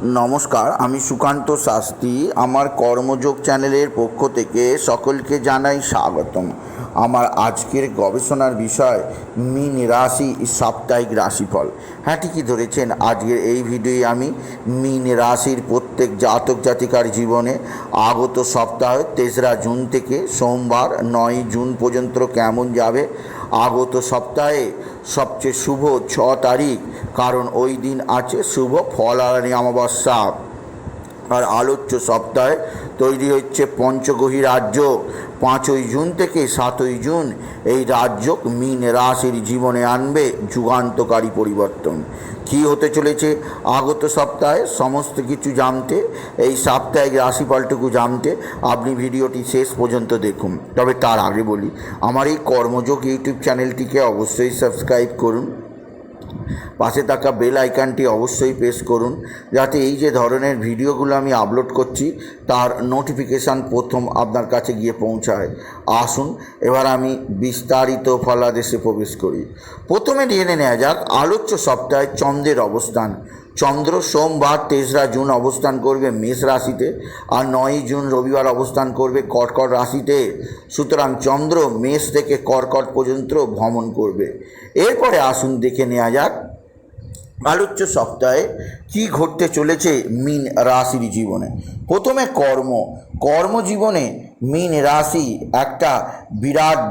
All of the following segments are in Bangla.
নমস্কার, আমি সুকান্ত শাস্ত্রী। আমার কর্মযোগ চ্যানেলের পক্ষ থেকে সকলকে জানাই স্বাগতম। আমার আজকের গবেষণার বিষয় মীন রাশি সাপ্তাহিক রাশিফল। হ্যাঁ, ঠিকই ধরেছেন। আজকের এই ভিডিওয়ে আমি মীন রাশির প্রত্যেক জাতক জাতিকার জীবনে আগত সপ্তাহ 3রা জুন থেকে সোমবার 9 জুন পর্যন্ত কেমন যাবে, আগত সপ্তাহে সবচেয়ে শুভ 6 তারিখ, কারণ ওই দিন আছে শুভ ফলানি অমাবস্যা। আর আলোচ্য সপ্তাহে তৈরি হচ্ছে পঞ্চগ্রহী রাজযোগ। 5ই জুন থেকে 7ই জুন এই রাজযোগ মীন রাশির জীবনে আনবে যুগান্তকারী পরিবর্তন। কী হতে চলেছে আগত সপ্তাহে সমস্ত কিছু জানতে, এই সাপ্তাহিক রাশিফলটুকু জানতে আপনি ভিডিওটি শেষ পর্যন্ত দেখুন। তবে তার আগে বলি, আমার এই কর্মযোগ ইউটিউব চ্যানেলটিকে অবশ্যই সাবস্ক্রাইব করুন, পাশে থাকা বেল আইকনটি অবশ্যই প্রেস করুন, যাতে এই যে ধরনের ভিডিওগুলো আমি আপলোড করছি তার নোটিফিকেশান প্রথম আপনার কাছে গিয়ে পৌঁছায়। আসুন এবার আমি বিস্তারিত ফলাদেশে প্রবেশ করি। প্রথমে জেনে নেওয়া যাক আলোচ্য সপ্তাহে চন্দ্রের অবস্থান। চন্দ্র সোমবার 3রা জুন অবস্থান করবে মেষ রাশিতে, আর 9ই জুন রবিবার অবস্থান করবে কর্কট রাশিতে। সুতরাং চন্দ্র মেষ থেকে কর্কট পর্যন্ত ভ্রমণ করবে। এরপরে আসুন দেখে নেওয়া যাক আলোচ্য সপ্তাহে কী ঘটতে চলেছে মীন রাশির জীবনে। প্রথমে কর্মজীবনে মীন রাশি একটা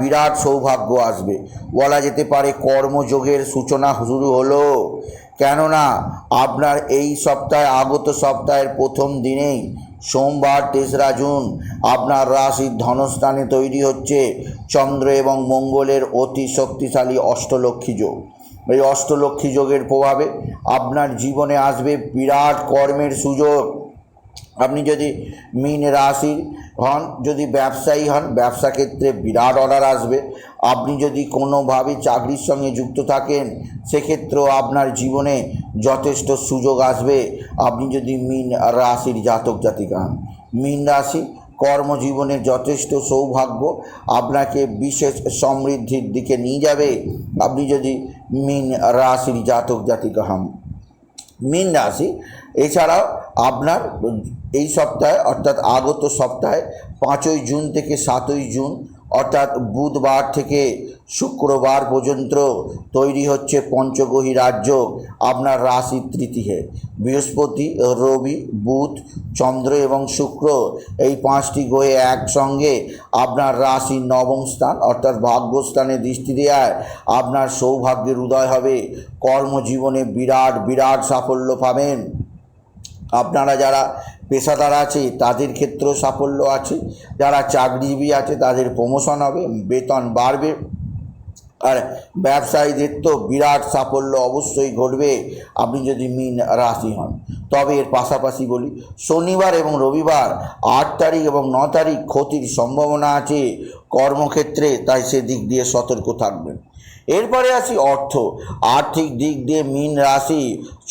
বিরাট সৌভাগ্য আসবে। বলা যেতে পারে কর্মযোগের সূচনা শুরু হলো, কেননা আপনার এই সপ্তাহে আগত সপ্তাহের প্রথম দিনেই সোমবার 3রা জুন আপনার রাশির ধনস্থানে তৈরি হচ্ছে চন্দ্র এবং মঙ্গলের অতি শক্তিশালী অষ্টলক্ষ্মী যোগ। এই অষ্টলক্ষ্মী যোগের প্রভাবে আপনার জীবনে আসবে বিরাট কর্মের সুযোগ। আপনি যদি মীন রাশির হন, যদি ব্যবসায়ী হন, ব্যবসা ক্ষেত্রে বিরাট অর্ডার আসবে। আপনি যদি কোনোভাবে চাকরির সঙ্গে যুক্ত থাকেন, সেক্ষেত্রেও আপনার জীবনে যথেষ্ট সুযোগ আসবে। আপনি যদি মীন রাশির জাতক জাতিকা হন, মীন রাশি কর্মজীবনে যথেষ্ট সৌভাগ্য আপনাকে বিশেষ সমৃদ্ধির দিকে নিয়ে যাবে। আপনি যদি মীন রাশির জাতক জাতিকা হন, মীন রাশি এছাড়াও আপনার এই সপ্তাহে অর্থাৎ আগত সপ্তাহে 5ই জুন থেকে 7ই জুন অর্থাৎ বুধবার থেকে শুক্রবার পর্যন্ত তৈরি হচ্ছে পঞ্চগ্রহী রাজযোগ আপনার রাশির তৃতীয়। বৃহস্পতি, রবি, বুধ, চন্দ্র এবং শুক্র এই 5টি গ্রহে একসঙ্গে আপনার রাশির নবম স্থান অর্থাৎ ভাগ্যস্থানে দৃষ্টি দেওয়ায় আপনার সৌভাগ্যের উদয় হবে। কর্মজীবনে বিরাট সাফল্য পাবেন। আপনারা যারা পেশাদার আছে তাদের ক্ষেত্রেও সাফল্য আছে, যারা চাকরিজীবী আছে তাদের প্রমোশন হবে, বেতন বাড়বে। আর ব্যবসায়ীদের তো বিরাট সাফল্য অবশ্যই ঘটবে আপনি যদি মীন রাশি হন। তবে এর পাশাপাশি বলি, শনিবার এবং রবিবার 8 তারিখ এবং 9 তারিখ ক্ষতির সম্ভাবনা আছে কর্মক্ষেত্রে, তাই সেদিক দিয়ে সতর্ক থাকবেন। এরপরে আসি আর্থিক দিক দিয়ে মীন রাশি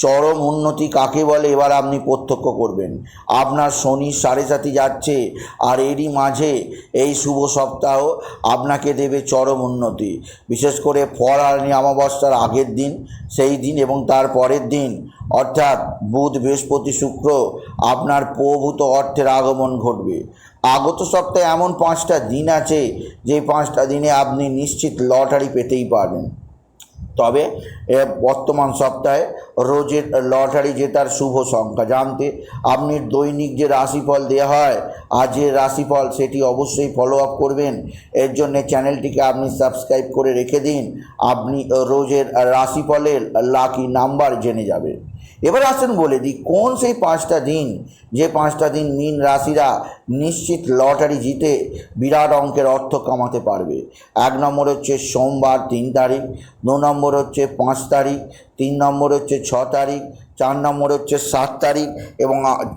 চরম উন্নতি কাকে বলে এবার আপনি প্রত্যক্ষ করবেন। আপনার শনি 7.5 যাচ্ছে, আর এরই মাঝে এই শুভ সপ্তাহ আপনাকে দেবে চরম উন্নতি। বিশেষ করে ফলানি অমাবস্যার আগের দিন, সেই দিন এবং তার পরের দিন অর্থাৎ বুধ, বৃহস্পতি, শুক্র আপনার প্রভূত অর্থের আগমন ঘটবে। আগত সপ্তাহে এমন 5টা দিন আছে যে 5টা দিনে আপনি নিশ্চিত লটারি পেতেই পারবেন। তবে বর্তমান সপ্তাহে রোজের লটারি জেতার শুভ সংখ্যা জানতে আপনি দৈনিক যে রাশিফল দেওয়া হয় আর যে রাশিফল সেটি অবশ্যই ফলো আপ করবেন। এর জন্য চ্যানেলটিকে আপনি সাবস্ক্রাইব করে রেখে দিন, আপনি রোজের রাশিফলের লাকি নাম্বার জেনে যাবেন। এবার আসুন বলে দিই কোন সেই 5টা দিন, যে 5টা দিন মীন রাশিরা নিশ্চিত লটারি জিতে বিরাট অঙ্কের অর্থ কামাতে পারবে। 1 নম্বর হচ্ছে সোমবার 3 তারিখ, 2 নম্বর হচ্ছে 5 তারিখ, 3 নম্বর হচ্ছে 6 তারিখ, 4 নম্বর হচ্ছে 7 তারিখ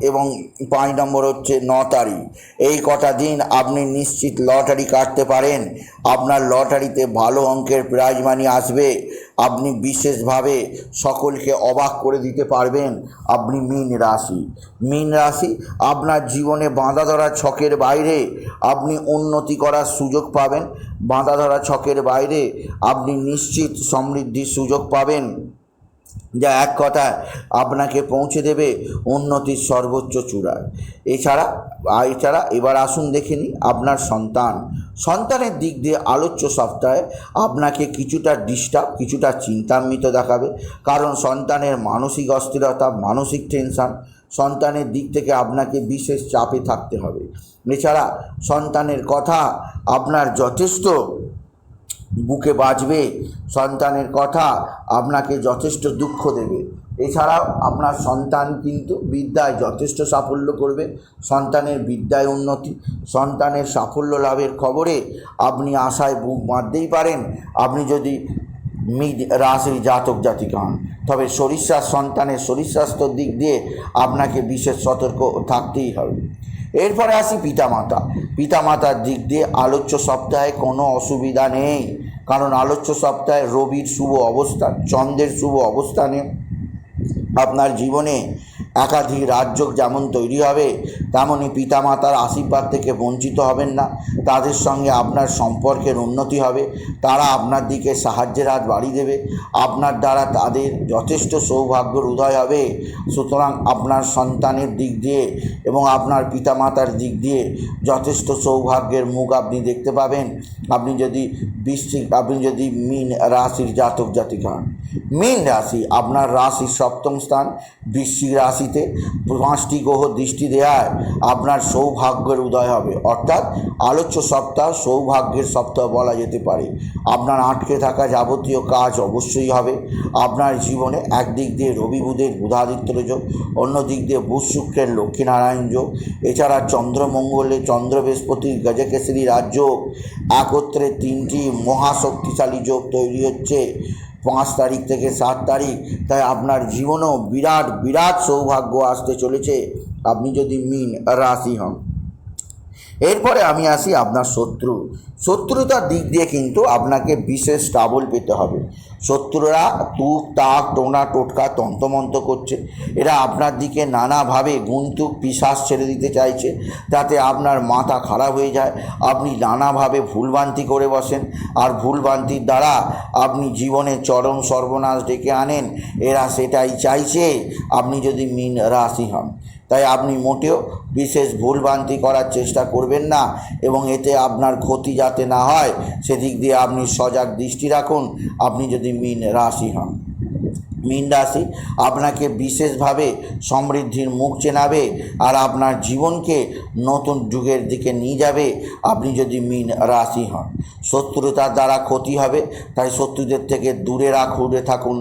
এবং 5 নম্বর হচ্ছে 9 তারিখ। এই কটা দিন আপনি নিশ্চিত লটারি কাটতে পারেন। আপনার লটারিতে ভালো অঙ্কের প্রাইজ মানি আসবে। আপনি বিশেষভাবে সকলকে অবাক করে দিতে পারবেন। আপনি মীন রাশি আপনার জীবনে বাঁধা ধরা ছকের বাইরে আপনি উন্নতি করার সুযোগ পাবেন। বাঁধা ধরা ছকের বাইরে আপনি নিশ্চিত সমৃদ্ধির সুযোগ পাবেন। যা এক কথায় আপনাকে পৌঁছে দেবে উন্নতির সর্বোচ্চ চূড়ায়। এছাড়া এবার আসুন দেখে নিই আপনার সন্তানের দিক দিয়ে আলোচ্য সপ্তাহে আপনাকে কিছুটা ডিস্টার্ব, কিছুটা চিন্তান্বিত দেখাবে। কারণ সন্তানের মানসিক অস্থিরতা, মানসিক টেনশন, সন্তানের দিক থেকে আপনাকে বিশেষ চাপে থাকতে হবে। এছাড়া সন্তানের কথা আপনার যথেষ্ট বুকে বাজবে, সন্তানের কথা আপনাকে যথেষ্ট দুঃখ দেবে। এছাড়াও আপনার সন্তান কিন্তু বিদ্যায় যথেষ্ট সাফল্য করবে, সন্তানের বিদ্যায় উন্নতি, সন্তানের সাফল্য লাভের খবরে আপনি আশায় বুক বাঁধতেই পারেন আপনি যদি মীন রাশির জাতক জাতিকা হন। তবে সন্তানের শরীর স্বাস্থ্যর দিক দিয়ে আপনাকে বিশেষ সতর্ক থাকতেই হবে। এরপরে আসি পিতামাতার দিক দিয়ে আলোচ্য সপ্তাহে কোনো অসুবিধা নেই, কারণ আলোচ্য সপ্তাহে রবির শুভ অবস্থান, চন্দ্রের শুভ অবস্থানে আপনার জীবনে একাধিক রাজযোগ যেমন তৈরি হবে, তেমনই পিতামাতার আশীর্বাদ থেকে বঞ্চিত হবেন না। তাদের সঙ্গে আপনার সম্পর্কের উন্নতি হবে, তারা আপনার দিকে সাহায্যের হাত বাড়িয়ে দেবে, আপনার দ্বারা তাদের যথেষ্ট সৌভাগ্যের উদয় হবে। সুতরাং আপনার সন্তানের দিক দিয়ে এবং আপনার পিতামাতার দিক দিয়ে যথেষ্ট সৌভাগ্যের মুখ আপনি দেখতে পাবেন আপনি যদি মীন রাশির জাতক জাতিকা হন। মীন রাশি আপনার রাশির সপ্তম স্থান, বৃশ্চিক রাশিতে 5টি গ্রহ দৃষ্টি দেওয়ায় আপনার সৌভাগ্যের উদয় হবে। অর্থাৎ আলোচ্য সপ্তাহ সৌভাগ্যের সপ্তাহ বলা যেতে পারে। আপনার আটকে থাকা যাবতীয় কাজ অবশ্যই হবে। আপনার জীবনে একদিক দিয়ে রবি বুধের বুধাদিত্যর যোগ, অন্য দিক দিয়ে বুধ শুক্রের লক্ষ্মীনারায়ণ যোগ, এছাড়া চন্দ্রমঙ্গলে চন্দ্র বৃহস্পতির গজকেশরী রাজযোগ, একত্রে 3টি মহাশক্তিশালী যোগ তৈরি হচ্ছে 5 তারিখ থেকে 7 তারিখ। তাই আপনার জীবনেও বিরাট বিরাট সৌভাগ্য আসতে চলেছে আপনি যদি মীন রাশি হন। এরপরে আমি আসি আপনার শত্রুতার দিক দিয়ে কিন্তু আপনাকে বিশেষ ট্রাবল পেতে হবে। শত্রুরা তুক তাক টোনা টোটকা তন্ত্রমন্ত্র করছে, এরা আপনার দিকে নানাভাবে গুন্তুক পিশাচ ছেড়ে দিতে চাইছে, যাতে আপনার মাথা খারাপ হয়ে যায়, আপনি নানাভাবে ভুলভ্রান্তি করে বসেন, আর ভুলভ্রান্তির দ্বারা আপনি জীবনে চরম সর্বনাশ ডেকে আনেন। এরা সেটাই চাইছে আপনি যদি মীন রাশি হন। তাই আপনি মোটেও বিশেষ ভুলভ্রান্তি করার চেষ্টা করবেন না, এবং এতে আপনার ক্ষতি যাতে না হয় সেদিক দিয়ে আপনি সজাগ দৃষ্টি রাখুন আপনি যদি মীন রাশি হন। মীন রাশি আপনাকে বিশেষভাবে সমৃদ্ধির মুখ চেনাবে আর আপনার জীবনকে নতুন যুগের দিকে নিয়ে যাবে আপনি যদি মীন রাশি হন। শত্রুতার দ্বারা ক্ষতি হবে, তাই শত্রুদের থেকে দূরে থাকুন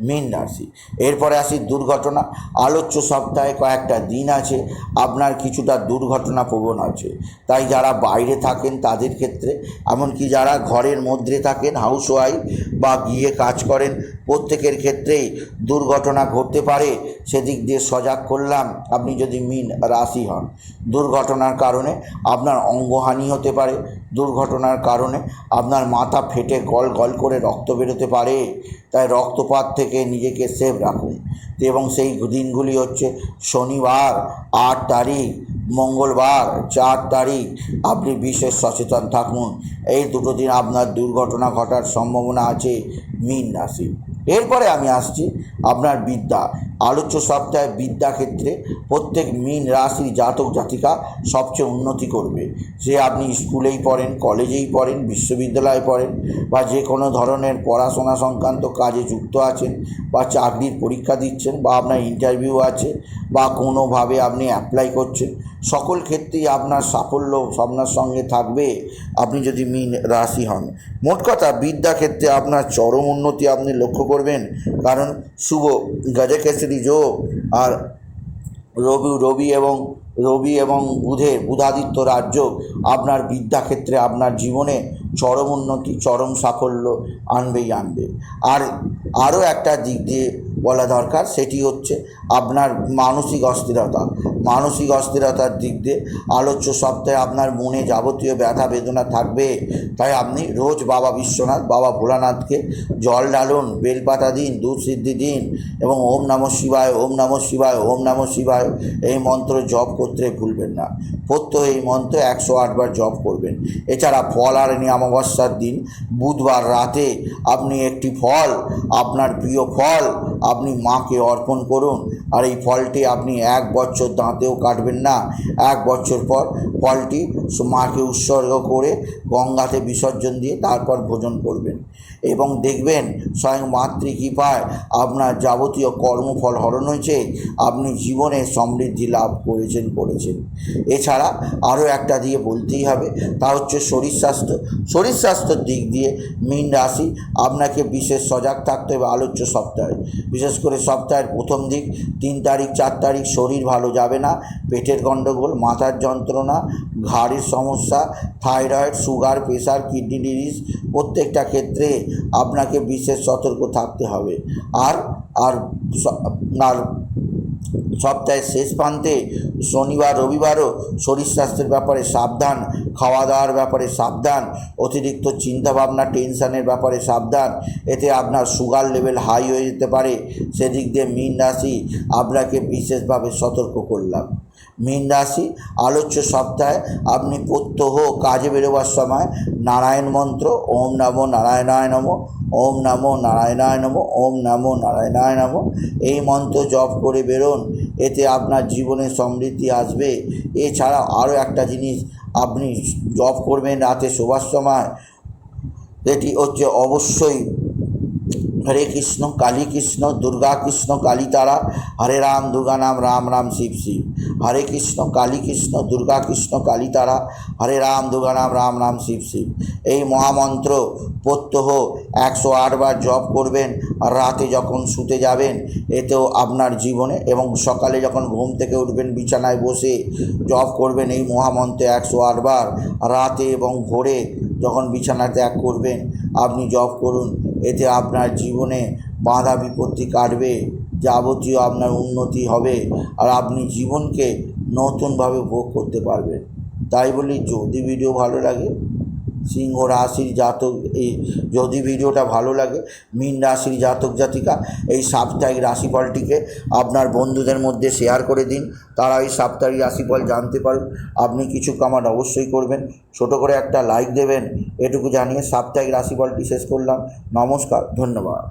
মীন রাশি। এরপরে আসি দুর্ঘটনা। আলোচ্য সপ্তাহে কয়েকটা দিন আছে আপনার কিছুটা দুর্ঘটনা প্রবণ আছে, তাই যারা বাইরে থাকেন তাদের ক্ষেত্রে, এমনকি যারা ঘরের মধ্যে থাকেন হাউসওয়াইফ বা গিয়ে কাজ করেন, প্রত্যেকের ক্ষেত্রেই দুর্ঘটনা ঘটতে পারে। সেদিক দিয়ে সজাগ করলাম আপনি যদি মীন রাশি হন। দুর্ঘটনার কারণে আপনার অঙ্গহানি হতে পারে, দুর্ঘটনার কারণে আপনার মাথা ফেটে গল গল করে রক্ত বেরোতে পারে, তাই রক্তপাত থেকে নিজেকে সেভ রাখুন। এবং সেই দিনগুলি হচ্ছে শনিবার 8 তারিখ, মঙ্গলবার 4 তারিখ। আপনি বিশেষ সচেতন থাকুন, এই দুটো দিন আপনার দুর্ঘটনা ঘটার সম্ভাবনা আছে মীন রাশি। এরপরে আমি আসছি আপনার বিদ্যা। আলোচ্য সপ্তাহে বিদ্যাক্ষেত্রে প্রত্যেক মীন রাশির জাতক জাতিকা সবচেয়ে উন্নতি করবে। যে আপনি স্কুলেই পড়েন, কলেজেই পড়েন, বিশ্ববিদ্যালয়ে পড়েন, বা যে কোনো ধরনের পড়াশোনা সংক্রান্ত কাজে যুক্ত আছেন, বা চাকরির পরীক্ষা দিচ্ছেন, বা আপনার ইন্টারভিউ আছে, বা কোনোভাবে আপনি অ্যাপ্লাই করছেন, সকল ক্ষেত্রেই আপনার সাফল্য আপনার সঙ্গে থাকবে আপনি যদি মীন রাশি হন। মোট কথা বিদ্যাক্ষেত্রে আপনার চরম উন্নতি আপনি লক্ষ্য করবেন, কারণ শুভ গজকেশরী যোগ আর রবি এবং বুধাদিত্য রাজযোগ আপনার বিদ্যাক্ষেত্রে আপনার জীবনে চরম উন্নতি, চরম সাফল্য আনবে। আর আরও একটা দিক দিয়ে বলা দরকার, সেটি হচ্ছে আপনার মানসিক অস্থিরতার দিক দিয়ে আলোচ্য সপ্তাহে আপনার মনে যাবতীয় ব্যথা বেদনা থাকবে। তাই আপনি রোজ বাবা বিশ্বনাথ, বাবা ভোলানাথকে জল ঢালুন, বেলপাতা দিন, দুধ সিদ্ধি দিন, এবং ওম নমঃ শিবায়, ওম নমঃ শিবায়, ওম নমঃ শিবায় এই মন্ত্র জপ করতে ভুলবেন না। প্রত্যহ এই মন্ত্র 108 বার জপ করবেন। এছাড়া ফলাহারিণী অমাবস্যার দিন বুধবার রাতে আপনি একটি ফল, আপনার প্রিয় ফল আপনি মাকে অর্পণ করুন। আর এই ফলটি আপনি 1 বছর দাঁতেও কাটবেন না। 1 বছর পর ফলটি মাকে উৎসর্গ করে গঙ্গাতে বিসর্জন দিয়ে তারপর ভোজন করবেন এবং দেখবেন স্বয়ং মাতৃকৃপায় আপনার যাবতীয় কর্মফল হরণ হয়েছে, আপনি জীবনে সমৃদ্ধি লাভ করেছেন। এছাড়া আরও একটা দিয়ে বলতেই হবে, তা হচ্ছে শরীর স্বাস্থ্য। শরীর স্বাস্থ্যের দিক দিয়ে মীন রাশি আপনাকে বিশেষ সজাগ থাকতে হবে আলোচ্য সপ্তাহে। বিশেষ করে সপ্তাহের প্রথম দিক 3 তারিখ 4 তারিখ শরীর ভালো যাবে না। পেটের গণ্ডগোল, মাথার যন্ত্রণা, ঘাড়ের সমস্যা, thyroid, sugar, pressure, kidney disease প্রত্যেকটা ক্ষেত্রে আপনাকে বিশেষ সতর্ক থাকতে হবে। আর আর আর সপ্তাহের শেষ প্রান্তে শনিবার রবিবারও শরীর স্বাস্থ্যের ব্যাপারে সাবধান, খাওয়া দাওয়ার ব্যাপারে সাবধান, অতিরিক্ত চিন্তাভাবনা টেনশানের ব্যাপারে সাবধান, এতে আপনার সুগার লেভেল হাই হয়ে যেতে পারে। সেদিক দিয়ে মীন রাশি আপনাকে বিশেষভাবে সতর্ক করলাম। মীন রাশি আলোচ্য সপ্তাহে আপনি প্রত্যহ কাজে বেরোবার সময় নারায়ণ মন্ত্র ওম নমো নারায়ণায় নমঃ, ওম নমো নারায়ণায় নমঃ, ওম নমো নারায়ণায় নমঃ এই মন্ত্র জপ করে বেরোন। এতে আপনার জীবনে সমৃদ্ধি আসবে। এছাড়া আরও একটা জিনিস আপনি জপ করবেন রাতে শোবার সময়, এটি হচ্ছে অবশ্যই হরে কৃষ্ণ কালী কৃষ্ণ দুর্গা কৃষ্ণ কালী তারা, হরে রাম দুর্গা নাম রাম রাম শিব শিব, হরে কৃষ্ণ কালী কৃষ্ণ দুর্গা কৃষ্ণ কালী তারা, হরে রাম দুর্গা নাম রাম রাম শিব শিব। এই মহামন্ত্র প্রত্যহ 108 বার জপ করবেন। আর রাতে যখন শুতে যাবেন এতেও আপনার জীবনে, এবং সকালে যখন ঘুম থেকে উঠবেন বিছানায় বসে জপ করবেন এই মহামন্ত্রে 108 বার। রাতে এবং ভোরে যখন বিছানা ত্যাগ করবেন আপনি জপ করুন। এতে আপনার জীবনে বাধা বিপত্তি কাটবে, যাবতীয় আপনার উন্নতি হবে, আর আপনি জীবনকে নতুনভাবে ভোগ করতে পারবেন। তাই বলি, যদি ভিডিও ভালো লাগে সিংহ রাশির জাতক, যদি ভিডিওটা ভালো লাগে মীন রাশির জাতক জাতিকা এই সাপ্তাহিক রাশিফলটিকে আপনার বন্ধুদের মধ্যে শেয়ার করে দিন, তারা এই সাপ্তাহিক রাশিফল জানতে পারুন। আপনি কিছু কমেন্ট অবশ্যই করবেন, ছোট করে একটা লাইক দেবেন। এটুকু জানিয়ে সাপ্তাহিক রাশিফলটি শেষ করলাম। নমস্কার, ধন্যবাদ।